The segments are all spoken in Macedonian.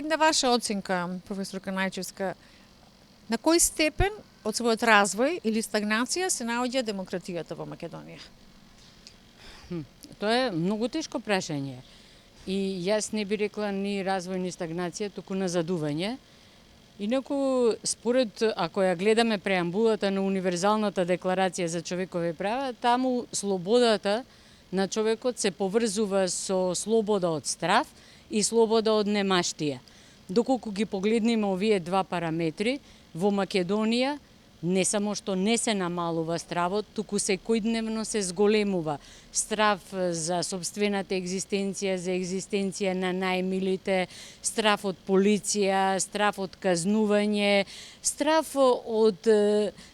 На ваша оценка, професорка Најчевска, на кој степен од својот развој или стагнација се наоѓа демократијата во Македонија? Тоа е многу тешко прашање. И јас не би рекла ни развој ни стагнација, туку назадување. Инаку, според, ако ја гледаме преамбулата на Универзалната декларација за човекови права, таму слободата на човекот се поврзува со слобода од страв и слобода од немаштија. Доколку ги погледнеме овие два параметри, во Македонија не само што не се намалува стравот, туку секојдневно се зголемува страв за собствената екзистенција, за екзистенција на најмилите, страв од полиција, страв од казнување, страв од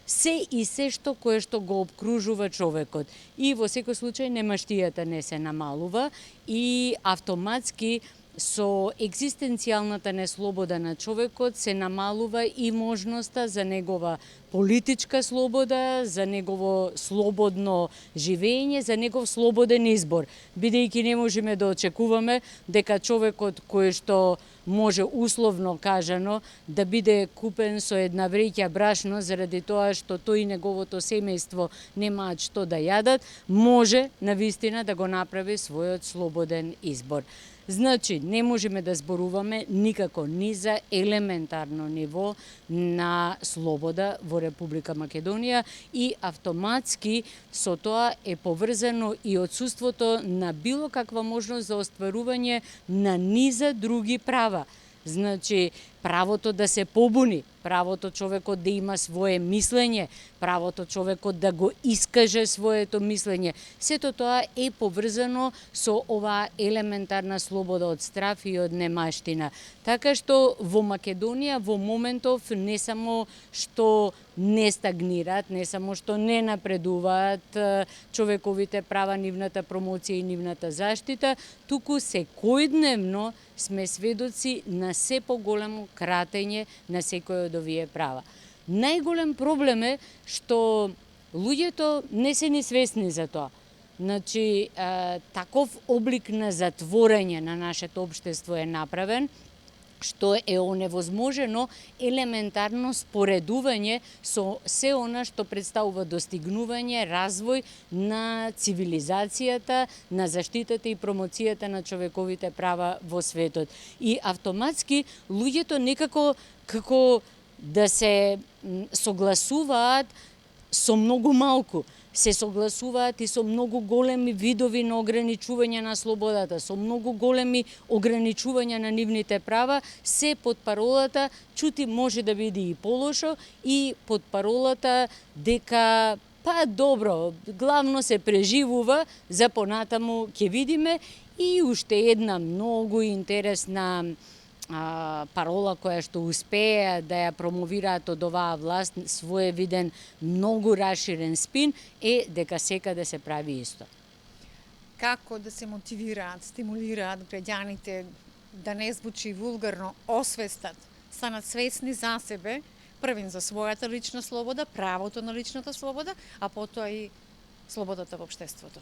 се и се кое што го обкружува човекот. И во секој случај немаштијата не се намалува и автоматски со екзистенцијалната неслобода на човекот се намалува и можноста за негова политичка слобода, за негово слободно живење, за негов слободен избор, бидејќи не можеме да очекуваме дека човекот кој што може условно кажано да биде купен со една вреќа брашно заради тоа што тој и неговото семејство немаат што да јадат, може навистина да го направи својот слободен избор. Значи, не можеме да зборуваме никако ни за елементарно ниво на слобода во Република Македонија и автоматски со тоа е поврзано и отсуството на било каква можност за остварување на низа други права. Значи, правото да се побуни, правото човекот да има свое мислење, правото човекот да го искаже своето мислење. Сето тоа е поврзано со оваа елементарна слобода од страв и од немаштина. Така што во Македонија во моментов не само што не стагнираат, не само што не напредуваат човековите права, нивната промоција и нивната заштита, туку секојдневно сме сведоци на се поголемо кратење на секој од овие права. Најголем проблем е што луѓето не се ни свесни за тоа. Значи, таков облик на затворање на нашето општество е направен, што е оневозможено елементарно споредување со се она што представува достигнување, развој на цивилизацијата, на заштитата и промоцијата на човековите права во светот. И автоматски луѓето некако како да се согласуваат со многу малку, се согласуваат и со многу големи видови на ограничување на слободата, со многу големи ограничувања на нивните права, се под паролата чути може да биде и полошо и под паролата дека па добро, главно се преживува, за понатаму ќе видиме. И уште една многу интересна парола која што успеа да ја промовираат од оваа власт, своевиден, многу расширен спин, е дека секаде се прави исто. Како да се мотивираат, стимулираат граѓаните да не звучи вулгарно, освестат, станат свесни за себе, првин за својата лична слобода, правото на личната слобода, а потоа и слободата во општеството?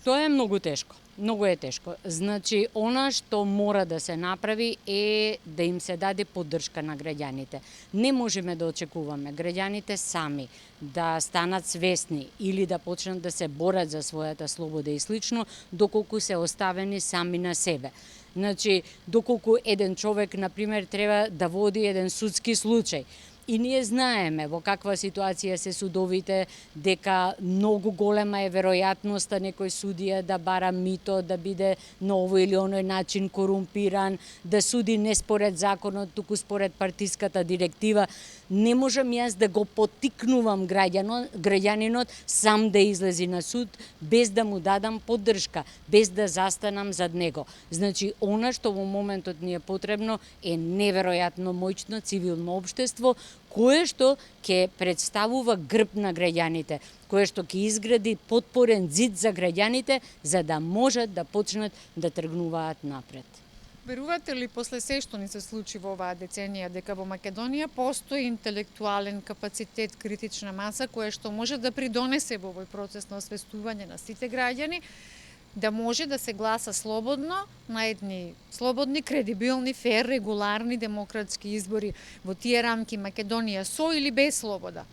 Тоа е многу тешко. Многу е тешко. Значи, она што мора да се направи е да им се даде поддршка на граѓаните. Не можеме да очекуваме граѓаните сами да станат свесни или да почнат да се борат за својата слобода и слично, доколку се оставени сами на себе. Значи, доколку еден човек, например, треба да води еден судски случај, и ние знаеме во каква ситуација се судовите, дека многу голема е веројатноста некој судија да бара мито, да биде на овој или оној начин корумпиран, да суди не според законот, туку според партиската директива. Не можам јас да го поттикнувам граѓанинот сам да излези на суд без да му дадам поддршка, без да застанам зад него. Значи, она што во моментот ни е потребно е неверојатно моќно цивилно општество, кое што ќе представува грб на граѓаните, кое што ќе изгради потпорен зид за граѓаните, за да можат да почнат да тргнуваат напред. Верувате ли после се што ни се случи во оваа деценија дека во Македонија постои интелектуален капацитет, критична маса која што може да придонесе во овој процес на освестување на сите граѓани, да може да се гласа слободно на едни слободни, кредибилни, фер, регуларни демократски избори во тие рамки Македонија со или без слобода?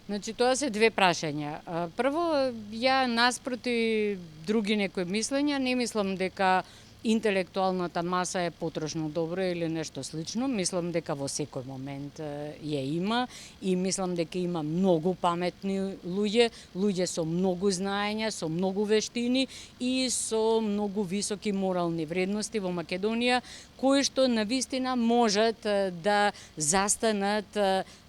Значи, тоа се две прашања. Прво, ја наспроти други некои мислења, не мислам дека интелектуалната маса е потрошно добро или нешто слично. Мислам дека во секој момент ја има и мислам дека има многу паметни луѓе со многу знаења, со многу вештини и со многу високи морални вредности во Македонија, кои што навистина можат да застанат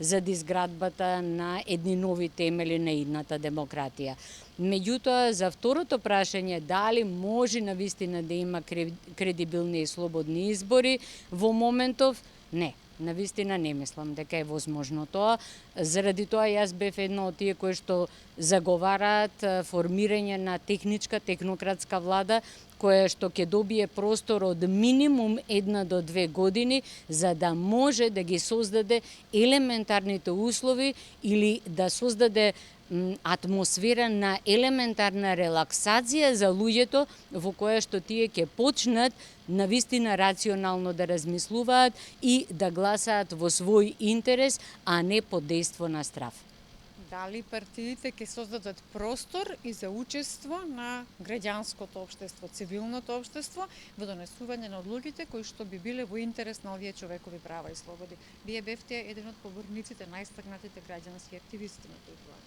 за изградбата на едни нови темели на идната демократија. Меѓутоа, за второто прашање, дали може навистина да има кредибилни и слободни избори во моментов, не. Навистина не мислам дека е возможно тоа. Заради тоа јас бев една од тие кои што заговараат формирање на техничка, технократска влада, која што ќе добие простор од минимум 1 до 2 години, за да може да ги создаде елементарните услови или да создаде атмосфера на елементарна релаксација за луѓето, во која што тие ќе почнат навистина рационално да размислуваат и да гласаат во свој интерес, а не под дејство на страв. Дали партиите ќе создадат простор и за учество на граѓанското општество, цивилното општество во донесување на одлуките кои што би биле во интерес на овие човекови права и слободи? Вие бевте еден од поборниците, најстакнатите граѓански активисти на тој план.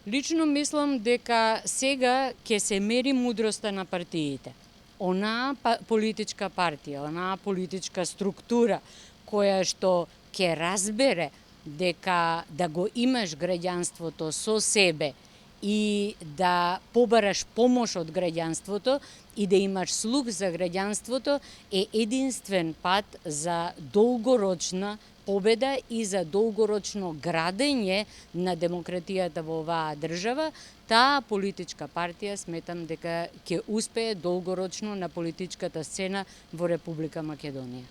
Лично мислам дека сега ќе се мери мудроста на партиите. Онаа политичка партија, онаа политичка структура која што ќе разбере дека да го имаш граѓанството со себе и да побараш помош од граѓанството и да имаш слух за граѓанството е единствен пат за долгорочна победа и за долгорочно градење на демократијата во оваа држава. Таа политичка партија сметам дека ќе успее долгорочно на политичката сцена во Република Македонија.